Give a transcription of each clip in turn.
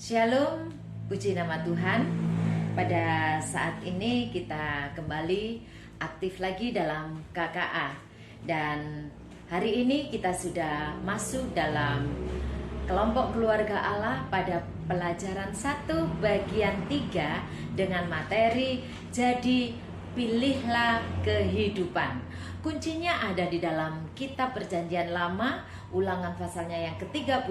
Shalom, puji nama Tuhan. Pada saat ini kita kembali aktif lagi dalam KKA. Dan hari ini kita sudah masuk dalam kelompok keluarga Allah pada pelajaran 1 bagian 3 dengan materi Jadi Pilihlah Kehidupan. Kuncinya ada di dalam kitab Perjanjian Lama, Ulangan pasalnya yang ke-30,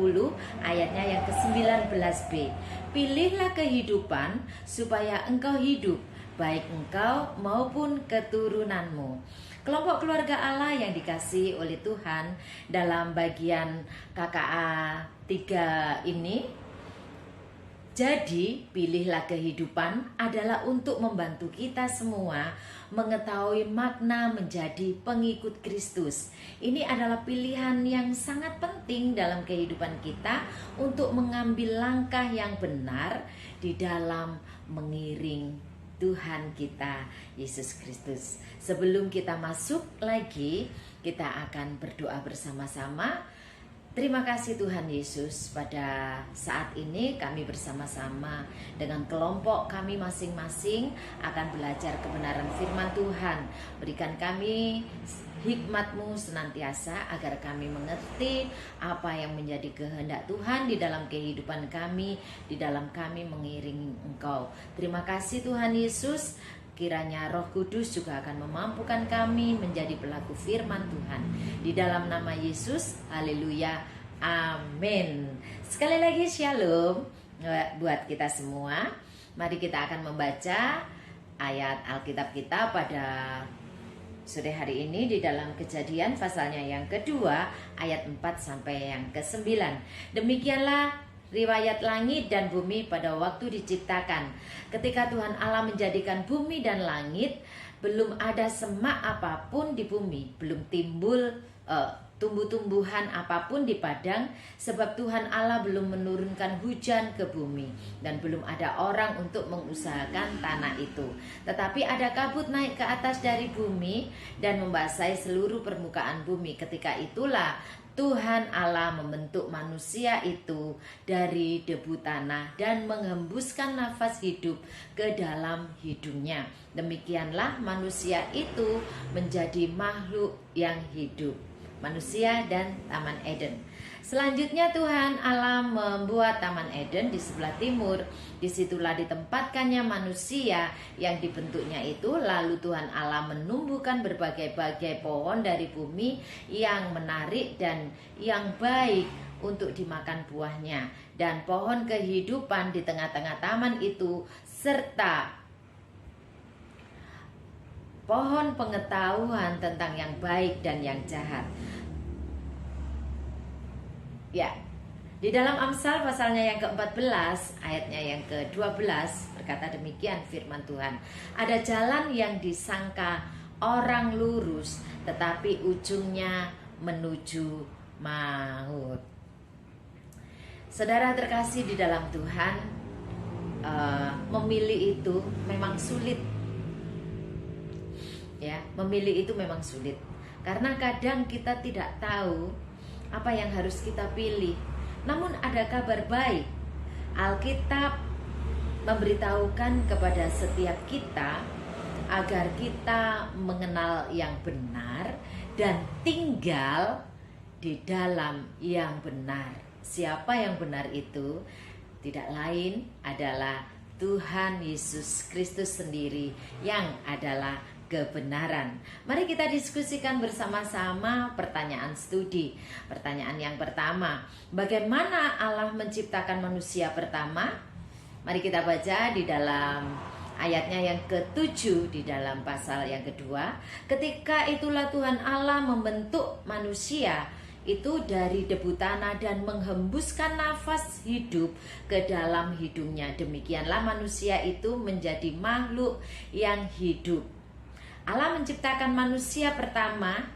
ayatnya yang ke-19b. Pilihlah kehidupan supaya engkau hidup, baik engkau maupun keturunanmu. Kelompok keluarga Allah yang dikasihi oleh Tuhan, dalam bagian KKA 3 ini, jadi pilihlah kehidupan adalah untuk membantu kita semua mengetahui makna menjadi pengikut Kristus. Ini adalah pilihan yang sangat penting dalam kehidupan kita untuk mengambil langkah yang benar di dalam mengiring Tuhan kita Yesus Kristus. Sebelum kita masuk lagi, kita akan berdoa bersama-sama. Terima kasih Tuhan Yesus, pada saat ini kami bersama-sama dengan kelompok kami masing-masing akan belajar kebenaran firman Tuhan. Berikan kami hikmat-Mu senantiasa agar kami mengerti apa yang menjadi kehendak Tuhan di dalam kehidupan kami, di dalam kami mengiringi Engkau. Terima kasih Tuhan Yesus. Kiranya Roh Kudus juga akan memampukan kami menjadi pelaku firman Tuhan. Di dalam nama Yesus, haleluya, amin. Sekali lagi shalom buat kita semua. Mari kita akan membaca ayat Alkitab kita pada sore hari ini di dalam Kejadian pasalnya yang kedua, ayat 4 sampai yang ke-9. Demikianlah riwayat langit dan bumi pada waktu diciptakan. Ketika Tuhan Allah menjadikan bumi dan langit, belum ada semak apapun di bumi, belum timbul tumbuh-tumbuhan apapun di padang, sebab Tuhan Allah belum menurunkan hujan ke bumi, dan belum ada orang untuk mengusahakan tanah itu. Tetapi ada kabut naik ke atas dari bumi dan membasahi seluruh permukaan bumi. Ketika itulah Tuhan Allah membentuk manusia itu dari debu tanah dan menghembuskan nafas hidup ke dalam hidungnya. Demikianlah manusia itu menjadi makhluk yang hidup. Manusia dan Taman Eden. Selanjutnya Tuhan Allah membuat Taman Eden di sebelah timur. Disitulah ditempatkannya manusia yang dibentuknya itu. Lalu Tuhan Allah menumbuhkan berbagai-bagai pohon dari bumi yang menarik dan yang baik untuk dimakan buahnya, dan pohon kehidupan di tengah-tengah taman itu, serta pohon pengetahuan tentang yang baik dan yang jahat. Ya, di dalam Amsal pasalnya yang ke-14, ayatnya yang ke-12 berkata demikian firman Tuhan. Ada jalan yang disangka orang lurus, tetapi ujungnya menuju maut. Saudara terkasih di dalam Tuhan, memilih itu memang sulit. Ya, memilih itu memang sulit. Karena kadang kita tidak tahu apa yang harus kita pilih. Namun ada kabar baik. Alkitab memberitahukan kepada setiap kita agar kita mengenal yang benar dan tinggal di dalam yang benar. Siapa yang benar itu? Tidak lain adalah Tuhan Yesus Kristus sendiri yang adalah kebenaran. Mari kita diskusikan bersama-sama pertanyaan studi. Pertanyaan yang pertama, bagaimana Allah menciptakan manusia pertama? Mari kita baca di dalam ayatnya yang ke-7 di dalam pasal yang kedua. Ketika itulah Tuhan Allah membentuk manusia itu dari debu tanah dan menghembuskan nafas hidup ke dalam hidungnya. Demikianlah manusia itu menjadi makhluk yang hidup. Allah menciptakan manusia pertama,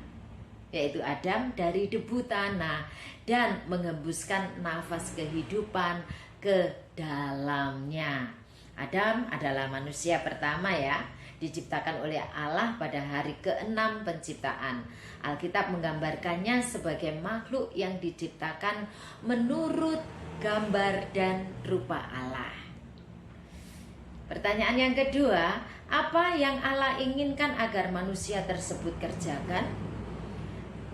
yaitu Adam, dari debu tanah dan menghembuskan nafas kehidupan ke dalamnya. Adam adalah manusia pertama ya, diciptakan oleh Allah pada hari ke-6 penciptaan. Alkitab menggambarkannya sebagai makhluk yang diciptakan menurut gambar dan rupa Allah. Pertanyaan yang kedua, apa yang Allah inginkan agar manusia tersebut kerjakan?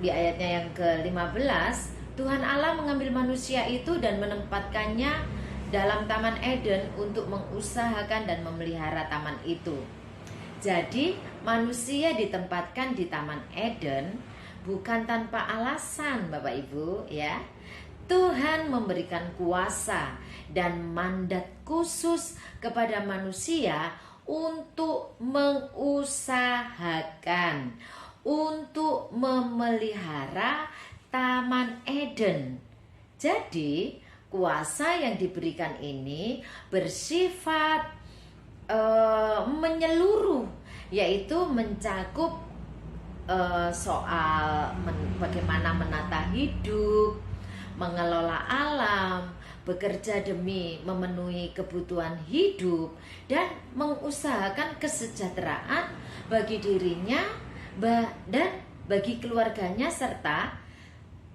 Di ayatnya yang ke-15, Tuhan Allah mengambil manusia itu dan menempatkannya dalam Taman Eden untuk mengusahakan dan memelihara taman itu. Jadi manusia ditempatkan di Taman Eden bukan tanpa alasan, Bapak Ibu, ya. Tuhan memberikan kuasa dan mandat khusus kepada manusia untuk mengusahakan, untuk memelihara Taman Eden. Jadi kuasa yang diberikan ini bersifat menyeluruh, yaitu mencakup soal bagaimana menata hidup, mengelola alam, bekerja demi memenuhi kebutuhan hidup, dan mengusahakan kesejahteraan bagi dirinya dan bagi keluarganya serta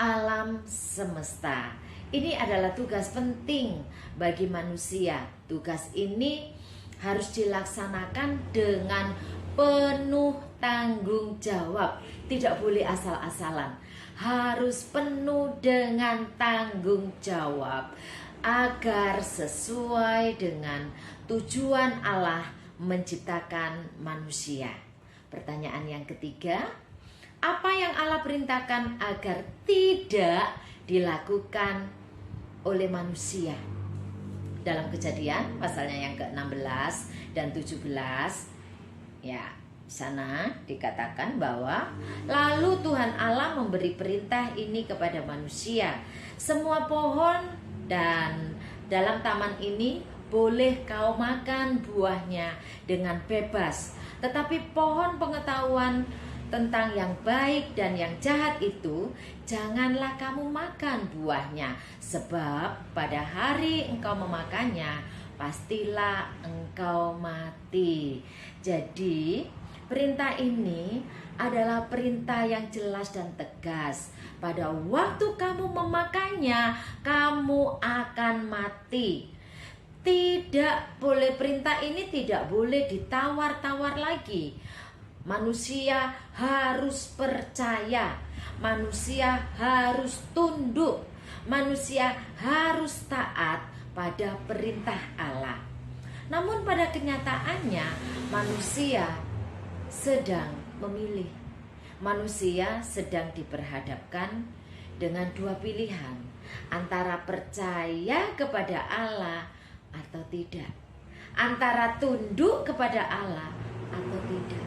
alam semesta. Ini adalah tugas penting bagi manusia. Tugas ini harus dilaksanakan dengan penuh tanggung jawab. Tidak boleh asal-asalan. Harus penuh dengan tanggung jawab agar sesuai dengan tujuan Allah menciptakan manusia. Pertanyaan yang ketiga, apa yang Allah perintahkan agar tidak dilakukan oleh manusia? Dalam Kejadian pasalnya yang ke-16 dan 17, ya, sana dikatakan bahwa lalu Tuhan Allah memberi perintah ini kepada manusia. Semua pohon dan dalam taman ini boleh kau makan buahnya dengan bebas. Tetapi pohon pengetahuan tentang yang baik dan yang jahat itu janganlah kamu makan buahnya, sebab pada hari engkau memakannya pastilah engkau mati. Jadi perintah ini adalah perintah yang jelas dan tegas. Pada waktu kamu memakannya, kamu akan mati. Tidak boleh, perintah ini tidak boleh ditawar-tawar lagi. Manusia harus percaya, manusia harus tunduk, manusia harus taat pada perintah Allah. Namun pada kenyataannya manusia sedang memilih. Manusia sedang diperhadapkan dengan dua pilihan, antara percaya kepada Allah atau tidak, antara tunduk kepada Allah atau tidak,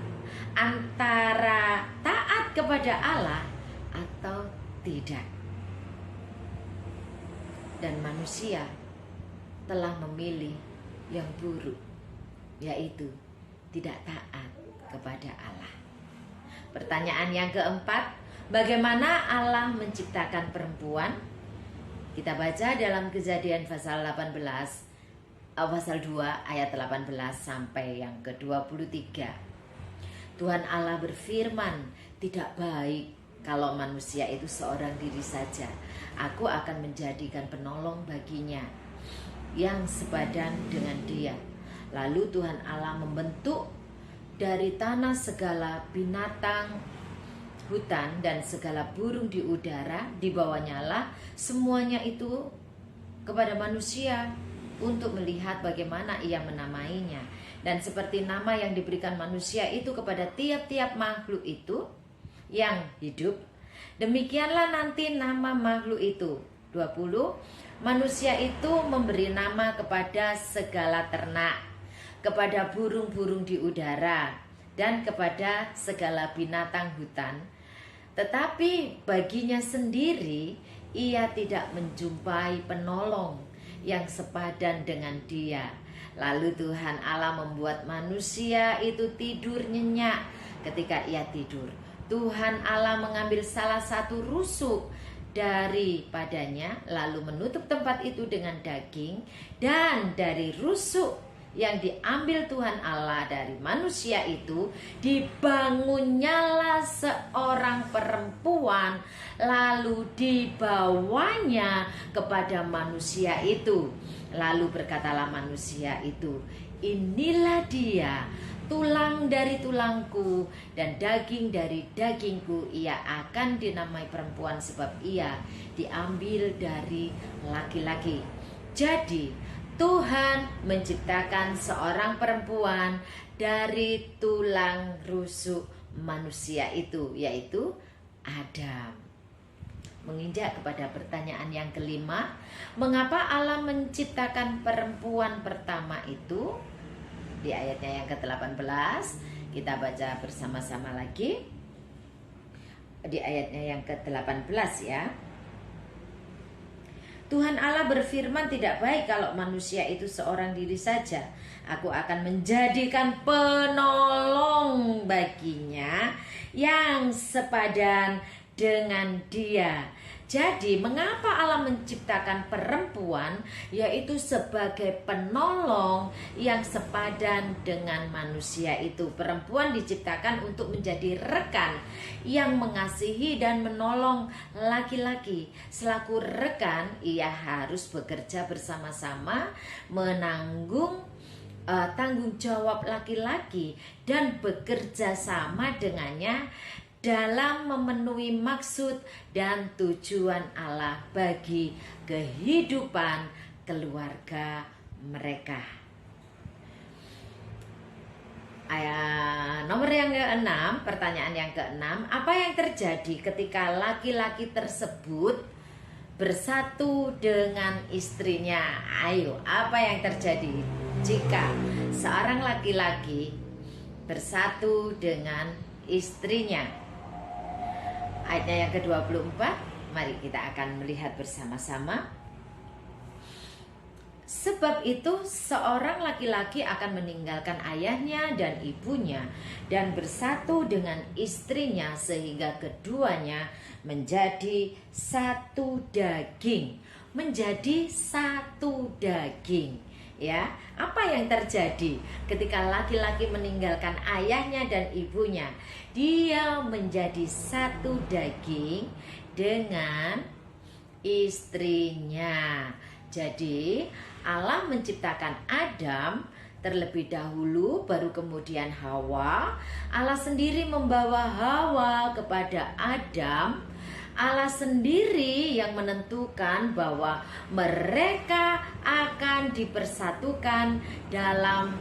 antara taat kepada Allah atau tidak. Dan manusia telah memilih yang buruk, yaitu tidak taat kepada Allah. Pertanyaan yang keempat, bagaimana Allah menciptakan perempuan? Kita baca dalam Kejadian pasal 2 ayat 18 sampai yang ke-23. Tuhan Allah berfirman, tidak baik kalau manusia itu seorang diri saja. Aku akan menjadikan penolong baginya yang sepadan dengan dia. Lalu Tuhan Allah membentuk dari tanah segala binatang hutan dan segala burung di udara, dibawanya lah semuanya itu kepada manusia untuk melihat bagaimana ia menamainya. Dan seperti nama yang diberikan manusia itu kepada tiap-tiap makhluk itu yang hidup, demikianlah nanti nama makhluk itu. 20, manusia itu memberi nama kepada segala ternak, kepada burung-burung di udara, dan kepada segala binatang hutan. Tetapi baginya sendiri ia tidak menjumpai penolong yang sepadan dengan dia. Lalu Tuhan Allah membuat manusia itu tidur nyenyak. Ketika ia tidur, Tuhan Allah mengambil salah satu rusuk daripadanya, lalu menutup tempat itu dengan daging, dan dari rusuk yang diambil Tuhan Allah dari manusia itu, dibangunnyalah seorang perempuan, lalu dibawanya kepada manusia itu. Lalu berkatalah manusia itu, inilah dia, tulang dari tulangku dan daging dari dagingku. Ia akan dinamai perempuan sebab ia diambil dari laki-laki. Jadi Tuhan menciptakan seorang perempuan dari tulang rusuk manusia itu, yaitu Adam. Menginjak kepada pertanyaan yang kelima, mengapa Allah menciptakan perempuan pertama itu? Di ayatnya yang ke-18, kita baca bersama-sama lagi. Di ayatnya yang ke-18 ya. Tuhan Allah berfirman, tidak baik kalau manusia itu seorang diri saja. Aku akan menjadikan penolong baginya yang sepadan dengan dia. Jadi mengapa Allah menciptakan perempuan, yaitu sebagai penolong yang sepadan dengan manusia itu. Perempuan diciptakan untuk menjadi rekan yang mengasihi dan menolong laki-laki. Selaku rekan, ia harus bekerja bersama-sama, menanggung tanggung jawab laki-laki dan bekerja sama dengannya dalam memenuhi maksud dan tujuan Allah bagi kehidupan keluarga mereka. Nomor yang ke-6, pertanyaan yang ke-6, apa yang terjadi ketika laki-laki tersebut bersatu dengan istrinya? Ayo, apa yang terjadi jika seorang laki-laki bersatu dengan istrinya? Ayatnya yang ke-24, mari kita akan melihat bersama-sama. Sebab itu seorang laki-laki akan meninggalkan ayahnya dan ibunya dan bersatu dengan istrinya sehingga keduanya menjadi satu daging. Menjadi satu daging. Ya, apa yang terjadi ketika laki-laki meninggalkan ayahnya dan ibunya? Dia menjadi satu daging dengan istrinya. Jadi Allah menciptakan Adam terlebih dahulu, baru kemudian Hawa. Allah sendiri membawa Hawa kepada Adam. Allah sendiri yang menentukan bahwa mereka akan dipersatukan dalam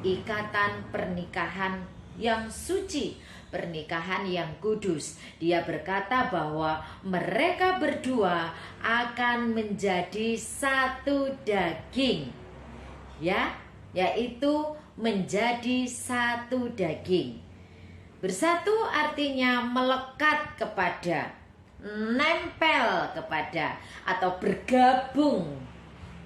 ikatan pernikahan yang suci, pernikahan yang kudus. Dia berkata bahwa mereka berdua akan menjadi satu daging, ya, yaitu menjadi satu daging. Bersatu artinya melekat kepada, nempel kepada, atau bergabung,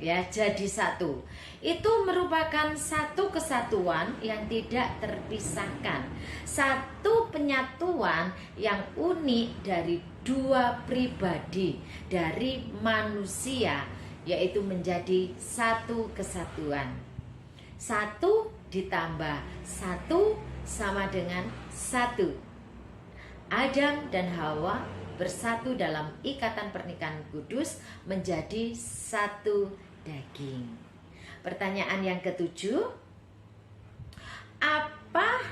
ya, jadi satu. Itu merupakan satu kesatuan yang tidak terpisahkan, satu penyatuan yang unik dari dua pribadi, dari manusia, yaitu menjadi satu kesatuan. Satu ditambah satu sama dengan satu. Adam dan Hawa bersatu dalam ikatan pernikahan kudus menjadi satu daging. Pertanyaan yang ke-7, apa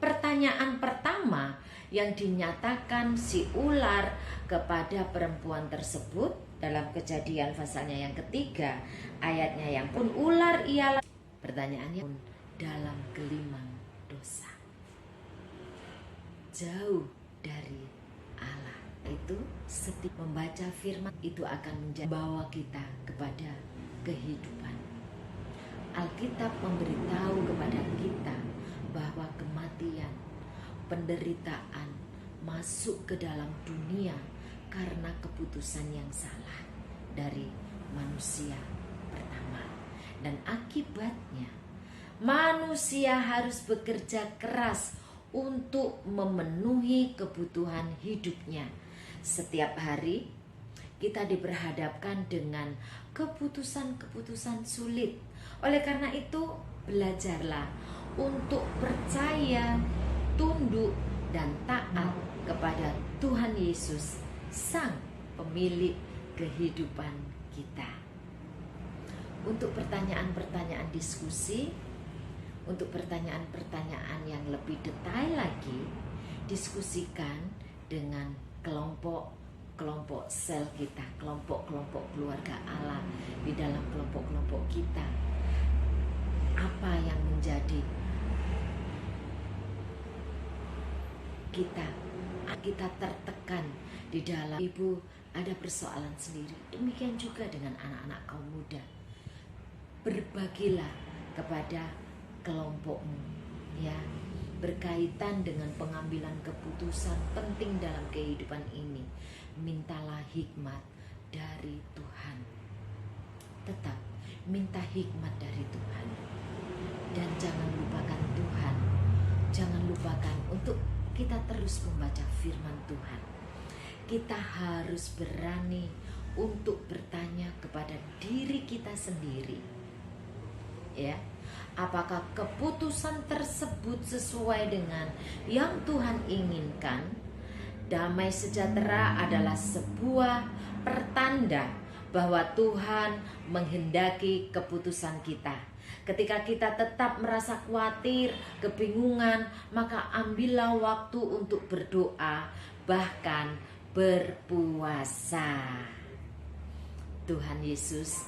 pertanyaan pertama yang dinyatakan si ular kepada perempuan tersebut dalam Kejadian pasalnya yang ketiga, ayatnya yang pun ular ialah, pertanyaannya pun dalam gelimang dosa, jauh dari Allah. Itu setiap membaca firman itu akan membawa kita kepada kehidupan. Alkitab memberitahu kepada kita bahwa kematian, penderitaan masuk ke dalam dunia karena keputusan yang salah dari manusia pertama. Dan akibatnya manusia harus bekerja keras untuk memenuhi kebutuhan hidupnya. Setiap hari kita diperhadapkan dengan keputusan-keputusan sulit. Oleh karena itu, belajarlah untuk percaya, tunduk, dan taat kepada Tuhan Yesus, Sang Pemilik kehidupan kita. Untuk pertanyaan-pertanyaan diskusi, untuk pertanyaan-pertanyaan yang lebih detail lagi, diskusikan dengan kelompok sel kita, kelompok-kelompok keluarga Allah di dalam kelompok-kelompok kita. Apa yang menjadi kita tertekan di dalam ibu ada persoalan sendiri. Demikian juga dengan anak-anak kaum muda. Berbagilah kepada kelompokmu, ya, berkaitan dengan pengambilan keputusan penting dalam kehidupan ini. Mintalah hikmat dari Tuhan. Tetap minta hikmat dari Tuhan. Dan jangan lupakan Tuhan. Jangan lupakan untuk kita terus membaca firman Tuhan. Kita harus berani untuk bertanya kepada diri kita sendiri. Ya, apakah keputusan tersebut sesuai dengan yang Tuhan inginkan? Damai sejahtera adalah sebuah pertanda bahwa Tuhan menghendaki keputusan kita. Ketika kita tetap merasa khawatir, kebingungan, maka ambillah waktu untuk berdoa, bahkan berpuasa. Tuhan Yesus